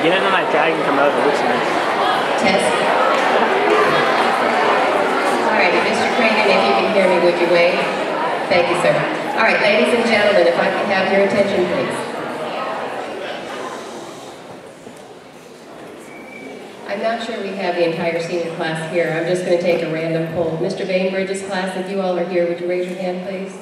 Get in on that jag and come over. Looks nice. Test. All right, Mr. Cragen, if you can hear me, would you wave? Thank you, sir. All right, ladies and gentlemen, if I can have your attention, please. I'm not sure we have the entire senior class here. I'm just going to take a random poll. Mr. Bainbridge's class, if you all are here, would you raise your hand, please?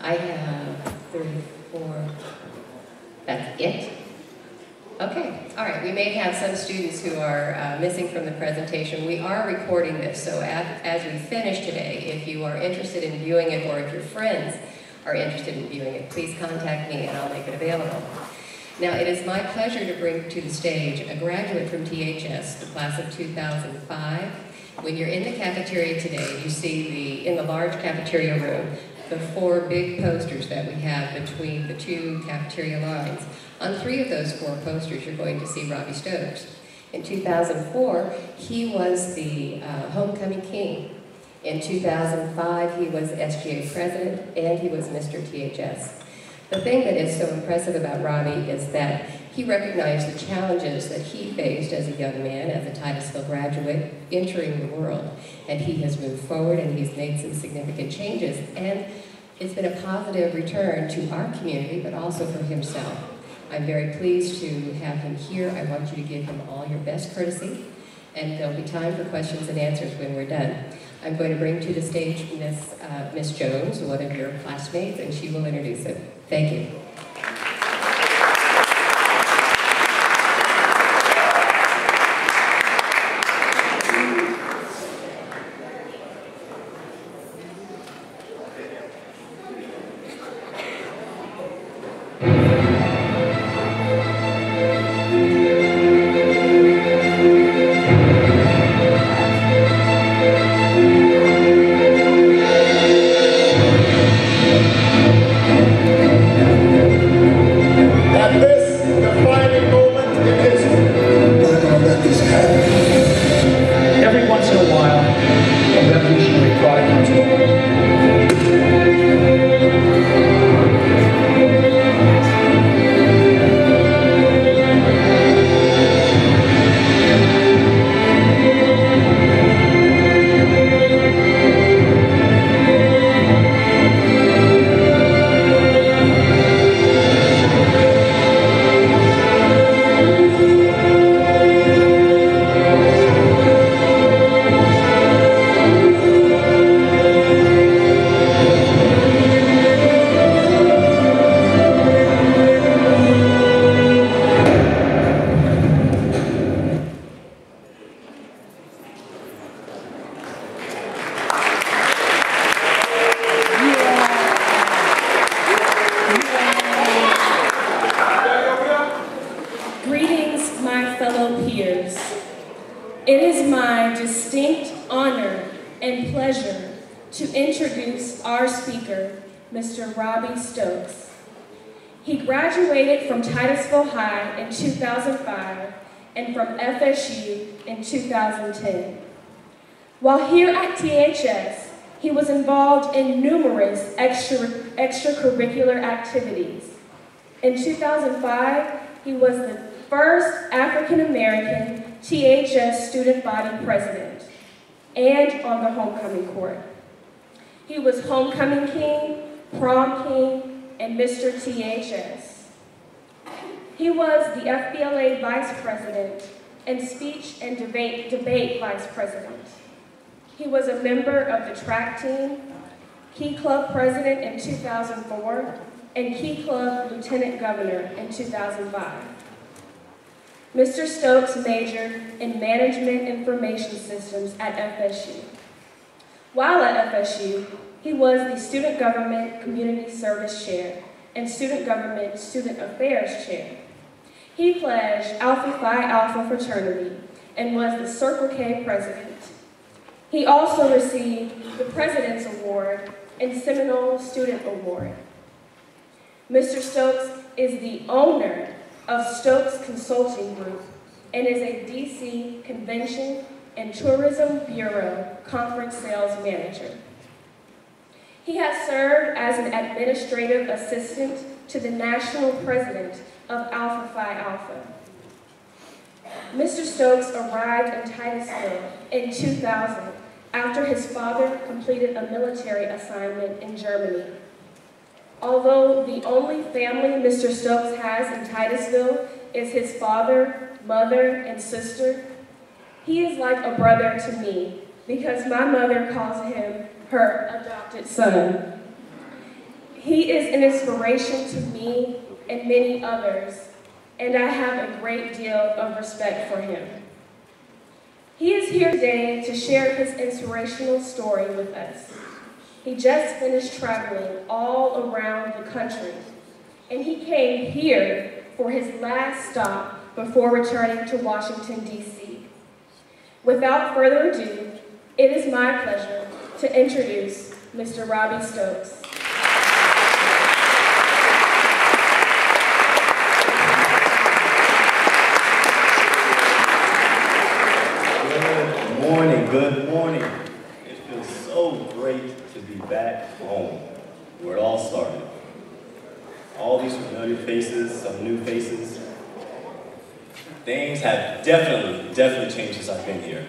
I have 34. That's it? Okay. All right. We may have some students who are missing from the presentation. We are recording this, so as we finish today, if you are interested in viewing it or if your friends are interested in viewing it, please contact me and I'll make it available. Now, it is my pleasure to bring to the stage a graduate from THS, the class of 2005. When you're in the cafeteria today, you see in the large cafeteria room, the 4 big posters that we have between the 2 cafeteria lines. On 3 of those 4 posters, you're going to see Robbie Stokes. In 2004, he was the homecoming king. In 2005, he was SGA president, and he was Mr. THS. The thing that is so impressive about Robbie is that he recognized the challenges that he faced as a young man, as a Titusville graduate, entering the world. And he has moved forward and he's made some significant changes. And it's been a positive return to our community, but also for himself. I'm very pleased to have him here. I want you to give him all your best courtesy. And there'll be time for questions and answers when we're done. I'm going to bring to the stage Miss Jones, one of your classmates, and she will introduce him. Thank you. It is my distinct honor and pleasure to introduce our speaker, Mr. Robbie Stokes. He graduated from Titusville High in 2005 and from FSU in 2010. While here at THS, he was involved in numerous extracurricular activities. In 2005, he was the first African-American THS student body president and on the homecoming court. He was homecoming king, prom king, and Mr. THS. He was the FBLA vice president and speech and debate vice president. He was a member of the track team, Key Club president in 2004, and Key Club lieutenant governor in 2005. Mr. Stokes majored in management information systems at FSU. While at FSU, he was the student government community service chair and student government student affairs chair. He pledged Alpha Phi Alpha fraternity and was the Circle K president. He also received the President's Award and Seminole Student Award. Mr. Stokes is the owner of Stokes Consulting Group and is a DC Convention and Tourism Bureau Conference Sales Manager. He has served as an administrative assistant to the national president of Alpha Phi Alpha Mr. Stokes arrived in Titusville in 2000 after his father completed a military assignment in Germany. Although the only family Mr. Stokes has in Titusville is his father, mother, and sister, he is like a brother to me because my mother calls him her adopted son. He is an inspiration to me and many others, and I have a great deal of respect for him. He is here today to share his inspirational story with us. He just finished traveling all around the country, and he came here for his last stop before returning to Washington, D.C. Without further ado, it is my pleasure to introduce Mr. Robbie Stokes. Good morning. It feels so great to be back home, where it all started. All these familiar faces, some new faces. Things have definitely changed since I've been here.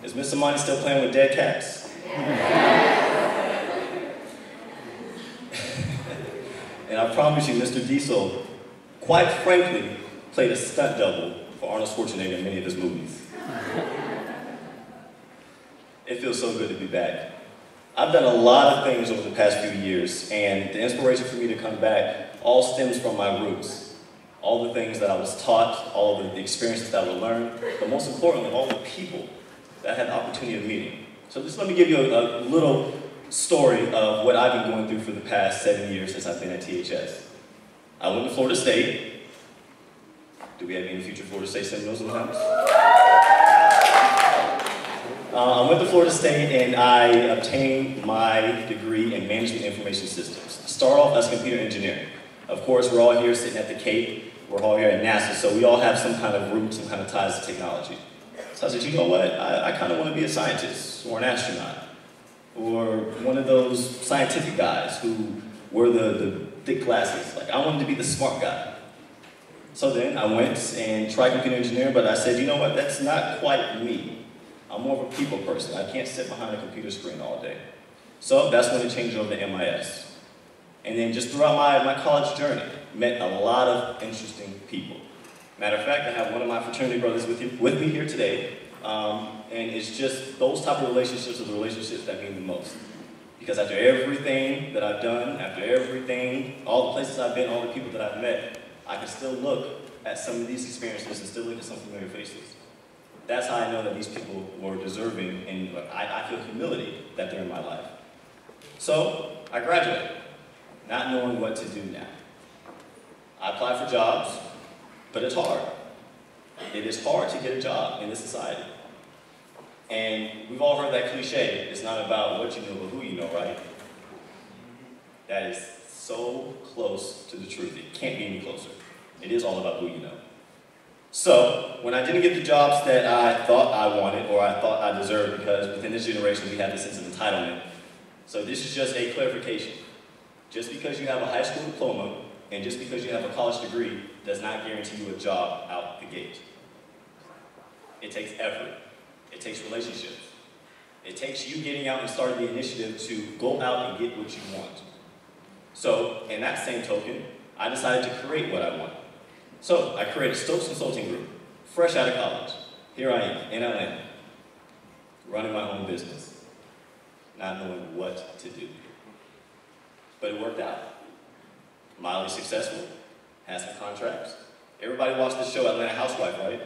Is Miss Amani still playing with dead cats? And I promise you, Mr. Diesel, quite frankly, played a stunt double for Arnold Schwarzenegger in many of his movies. It feels so good to be back. I've done a lot of things over the past few years, and the inspiration for me to come back all stems from my roots. All the things that I was taught, all the experiences that I learned, but most importantly, all the people that I had the opportunity of meeting. So just let me give you a little story of what I've been going through for the past 7 years since I've been at THS. I went to Florida State. Do we have any future Florida State Seminoles in the house? I went to Florida State and I obtained my degree in Management Information Systems. I started off as computer engineering. Of course, we're all here sitting at the Cape. We're all here at NASA, so we all have some kind of root, some kind of ties to technology. So I said, you know what? I kind of want to be a scientist or an astronaut or one of those scientific guys who wear the thick glasses. Like, I wanted to be the smart guy. So then I went and tried computer engineering, but I said, you know what? That's not quite me. I'm more of a people person. I can't sit behind a computer screen all day. So that's when it changed over to MIS. And then just throughout my college journey, met a lot of interesting people. Matter of fact, I have one of my fraternity brothers with me here today. And it's just those type of relationships are the relationships that mean the most. Because after everything that I've done, after everything, all the places I've been, all the people that I've met, I can still look at some of these experiences and still look at some familiar faces. That's how I know that these people were deserving, and I feel humility that they're in my life. So I graduated, not knowing what to do now. I applied for jobs, but it's hard. It is hard to get a job in this society. And we've all heard that cliche, it's not about what you know, but who you know, right? That is so close to the truth. It can't be any closer. It is all about who you know. So, when I didn't get the jobs that I thought I wanted or I thought I deserved, because within this generation we have this sense of entitlement. So this is just a clarification. Just because you have a high school diploma and just because you have a college degree does not guarantee you a job out the gate. It takes effort. It takes relationships. It takes you getting out and starting the initiative to go out and get what you want. So, in that same token, I decided to create what I want. So, I created Stokes Consulting Group, fresh out of college. Here I am, in Atlanta, running my own business, not knowing what to do. But it worked out. Mildly successful, had some contracts. Everybody watched the show Atlanta Housewife, right?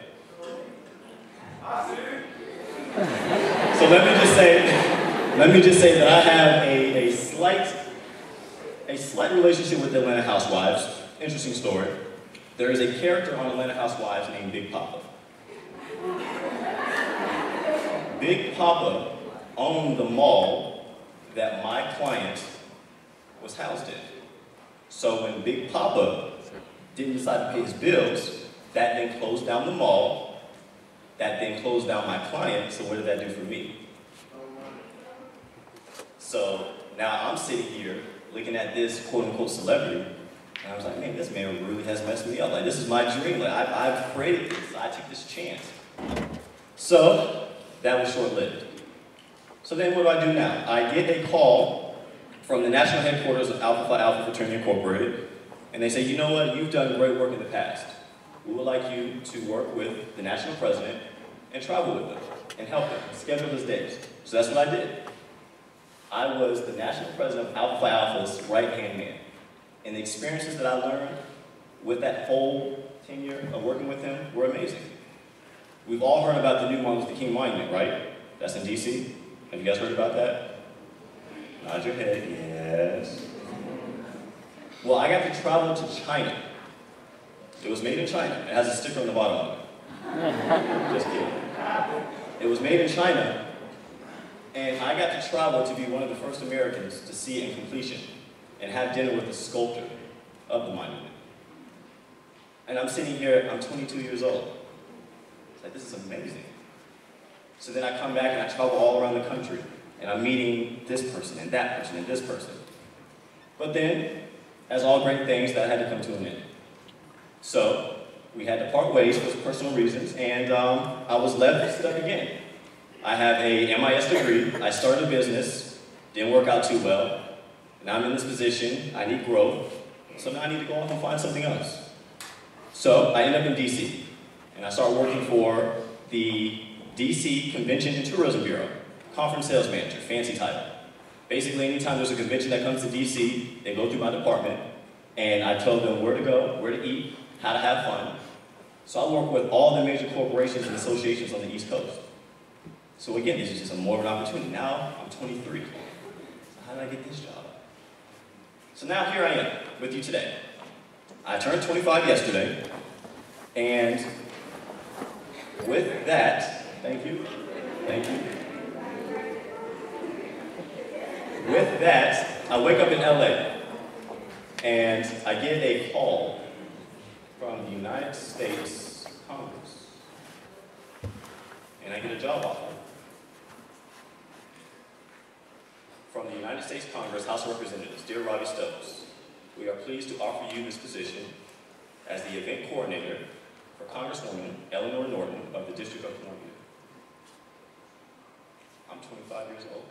So let me just say that I have a slight relationship with the Atlanta Housewives. Interesting story. There is a character on Atlanta Housewives named Big Papa. Big Papa owned the mall that my client was housed in. So when Big Papa didn't decide to pay his bills, that then closed down the mall, that then closed down my client, so what did that do for me? So now I'm sitting here looking at this quote-unquote celebrity And I was like, man, this man really has messed me up. Like, this is my dream. Like, I've created this. I took this chance. So, that was short-lived. So then what do now? I get a call from the national headquarters of Alpha Phi Alpha Fraternity Incorporated, and they say, you know what, you've done great work in the past. We would like you to work with the national president and travel with them and help him schedule his days. So that's what I did. I was the national president of Alpha Phi Alpha's right-hand man. And the experiences that I learned with that whole tenure of working with him were amazing. We've all heard about the new Martin Luther King Monument, right? That's in DC. Have you guys heard about that? Nod your head, yes. Well, I got to travel to China. It was made in China. It has a sticker on the bottom of it. Just kidding. It was made in China, and I got to travel to be one of the first Americans to see it in completion and have dinner with the sculptor of the monument. And I'm sitting here, I'm 22 years old. It's like, this is amazing. So then I come back and I travel all around the country, and I'm meeting this person and that person and this person. But then, as all great things, that had to come to an end. So we had to part ways for personal reasons, and I was left stuck again. I have a MIS degree, I started a business, didn't work out too well. Now I'm in this position, I need growth, so now I need to go off and find something else. So I end up in DC, and I start working for the DC Convention and Tourism Bureau, conference sales manager, fancy title. Basically, anytime there's a convention that comes to DC, they go through my department, and I tell them where to go, where to eat, how to have fun. So I work with all the major corporations and associations on the East Coast. So again, this is just more of an opportunity. Now I'm 23. So how did I get this job? So now here I am with you today. I turned 25 yesterday, and with that, thank you. With that, I wake up in LA, and I get a call from the United States Congress, and I get a job offer from the United States Congress House of Representatives. Dear Robbie Stokes, we are pleased to offer you this position as the event coordinator for Congresswoman Eleanor Norton of the District of Columbia. I'm 25 years old.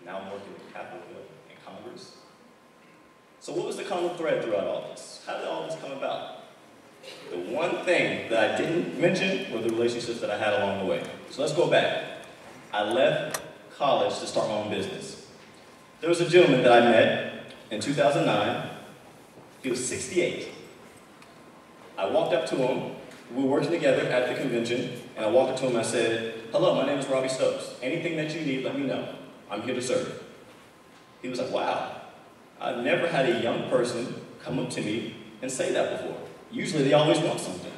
Now I'm working in Capitol Hill in Congress. So what was the common thread throughout all this? How did all this come about? The one thing that I didn't mention were the relationships that I had along the way. So let's go back. I left college to start my own business. There was a gentleman that I met in 2009. He was 68. I walked up to him. We were working together at the convention, and I walked up to him and I said, hello, my name is Robbie Stokes. Anything that you need, let me know. I'm here to serve. He was like, wow, I've never had a young person come up to me and say that before. Usually they always want something.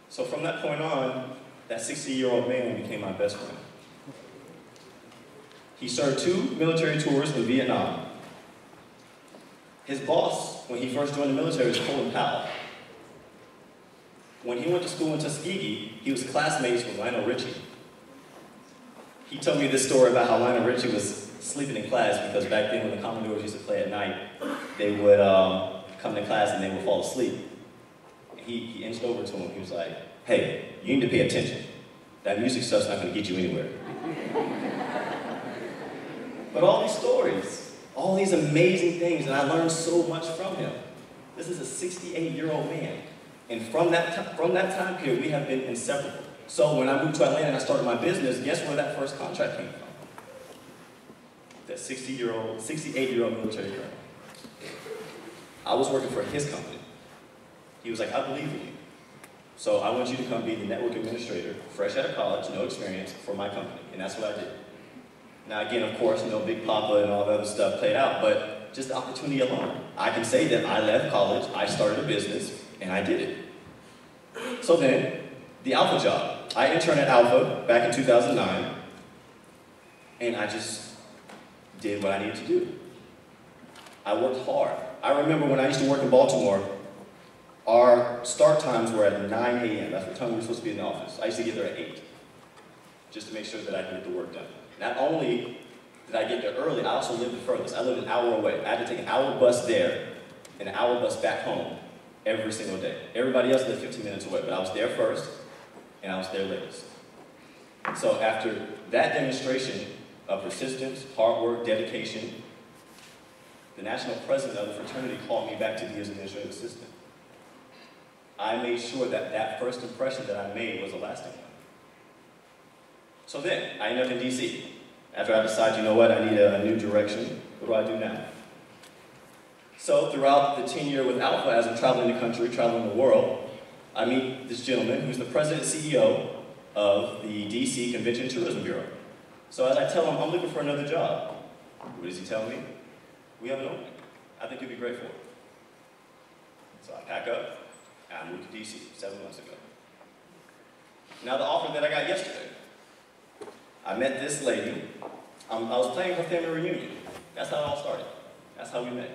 So from that point on, that 60-year-old man became my best friend. He served 2 military tours in Vietnam. His boss, when he first joined the military, was Colin Powell. When he went to school in Tuskegee, he was classmates with Lionel Richie. He told me this story about how Lionel Richie was sleeping in class because back then when the Commodores used to play at night, they would come to class and they would fall asleep. He inched over to him. He was like, hey, you need to pay attention. That music stuff's not going to get you anywhere. But all these stories, all these amazing things, and I learned so much from him. This is a 68-year-old man. And from that time period, we have been inseparable. So when I moved to Atlanta and I started my business, guess where that first contract came from? That 68-year-old military colonel. I was working for his company. He was like, I believe in you. So I want you to come be the network administrator, fresh out of college, no experience, for my company. And that's what I did. Now again, of course, Big Papa and all the other stuff played out, but just the opportunity alone. I can say that I left college, I started a business, and I did it. So then, the Alpha job. I interned at Alpha back in 2009, and I just did what I needed to do. I worked hard. I remember when I used to work in Baltimore, our start times were at 9 a.m. That's what time we were supposed to be in the office. I used to get there at 8, just to make sure that I could get the work done. Not only that I get there early, I also lived the furthest. I lived an hour away. I had to take an hour bus there and an hour bus back home every single day. Everybody else lived 15 minutes away, but I was there first, and I was there latest. So after that demonstration of persistence, hard work, dedication, the national president of the fraternity called me back to be his administrative assistant. I made sure that that first impression that I made was a lasting one. So then, I ended up in DC. After I decided, you know what, I need a new direction, what do I do now? So throughout the tenure with Alpha, as I'm traveling the country, traveling the world, I meet this gentleman who's the president and CEO of the DC Convention and Tourism Bureau. So as I tell him, I'm looking for another job. What does he tell me? We have an opening. I think you'd be great for it. So I pack up, and I moved to DC 7 months ago. Now the offer that I got yesterday. I met this lady. I was playing her family reunion. That's how it all started. That's how we met.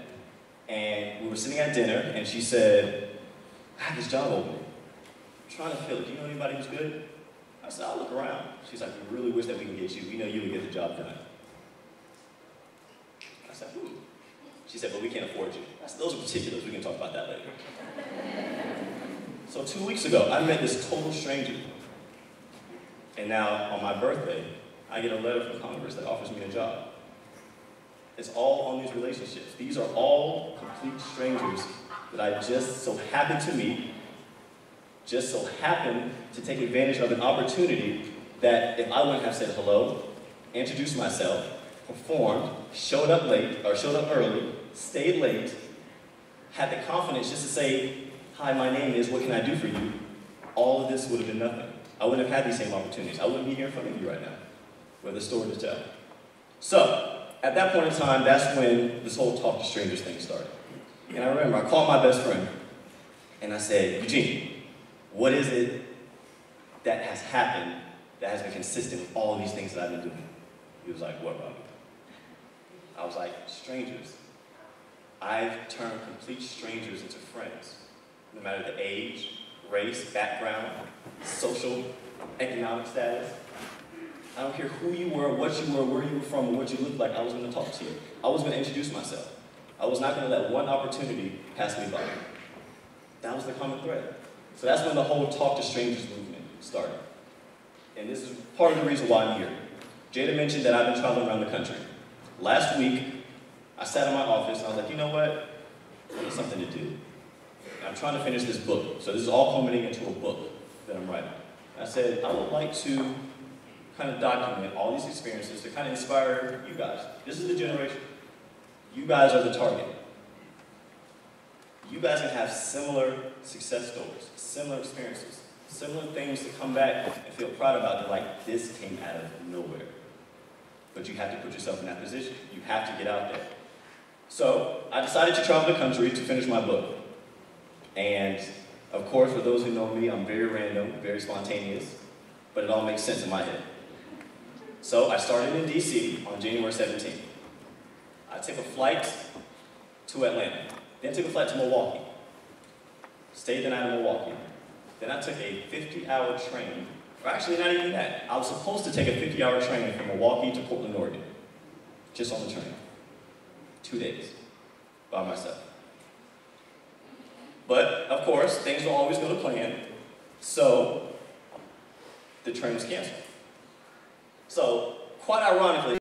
And we were sitting at dinner, and she said, I have this job opening. I'm trying to fill it. Do you know anybody who's good? I said, I'll look around. She's like, we really wish that we can get you. We know you would get the job done. I said, She said, but we can't afford you. Those are particulars. We can talk about that later. So 2 weeks ago, I met this total stranger. And now, on my birthday, I get a letter from Congress that offers me a job. It's all on these relationships. These are all complete strangers that I just so happened to meet, just so happened to take advantage of an opportunity that if I wouldn't have said hello, introduced myself, performed, showed up late, or showed up early, stayed late, had the confidence just to say, hi, my name is, what can I do for you? All of this would have been nothing. I wouldn't have had these same opportunities. I wouldn't be here in front of you right now with a story to tell. So, at that point in time, that's when this whole talk to strangers thing started. And I remember, I called my best friend, and I said, Eugene, what is it that has happened that has been consistent with all of these things that I've been doing? He was like, what, Robbie? I was like, strangers. I've turned complete strangers into friends, no matter the age, race, background, social, economic status. I don't care who you were, what you were, where you were from, or what you looked like, I was going to talk to you. I was going to introduce myself. I was not going to let one opportunity pass me by. That was the common thread. So that's when the whole Talk to Strangers movement started. And this is part of the reason why I'm here. Jada mentioned that I've been traveling around the country. Last week, I sat in my office and I was like, you know what? I need something to do. I'm trying to finish this book. So this is all culminating into a book that I'm writing. I said, I would like to kind of document all these experiences to kind of inspire you guys. This is the generation. You guys are the target. You guys can have similar success stories, similar experiences, similar things to come back and feel proud about that, like, this came out of nowhere. But you have to put yourself in that position. You have to get out there. So I decided to travel the country to finish my book. And of course, for those who know me, I'm very random, very spontaneous, but it all makes sense in my head. So I started in DC on January 17th. I took a flight to Atlanta, then took a flight to Milwaukee. Stayed the night in Milwaukee. Then I took a 50-hour train, or actually not even that. I was supposed to take a 50-hour train from Milwaukee to Portland, Oregon, just on the train. 2 days, by myself. But, of course, things don't always go to plan, so the train was canceled. So, quite ironically,